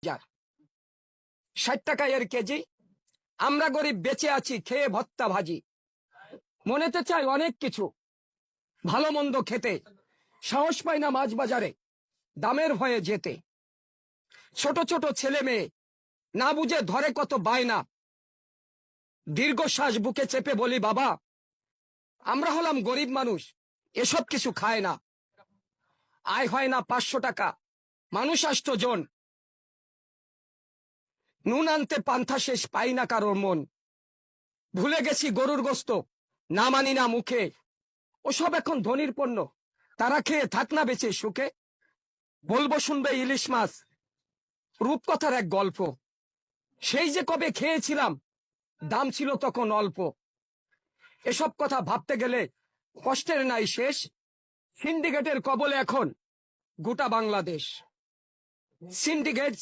60 টাকা এর কেজি। আমরা গরিব বেঁচে আছি খেয়ে ভত্তা ভাজি। মনেতে চাই অনেক কিছু, ভালো মন্দ খেতে, সাহস পাই না মাছ বাজারে দামের ভয়ে যেতে। ছোট ছোট ছেলে মেয়ে না বুঝে ধরে কত বায়না, দীর্ঘশ্বাস বুকে চেপে বলি বাবা, আমরা হলাম গরিব মানুষ, এসব কিছু খায় না। আয় হয় না 500 টাকা, মানুষ 8 জন, নুন আনতে পান্থা শেষ, পাই না কারোর মন। ভুলে গেছি গরুর গোস্ত, না মানি না মুখে, ওসব এখন ধনির পণ্য, তারা খেয়ে থাক না বেঁচে সুখে। বলবো শুনবে ইলিশ মাছ, রূপকথার এক গল্প, সেই যে কবে খেয়েছিলাম, দাম ছিল তখন অল্প। এসব কথা ভাবতে গেলে কষ্টের নাই শেষ। সিন্ডিকেটের কবলে এখন গোটা বাংলাদেশ। সিন্ডিকেট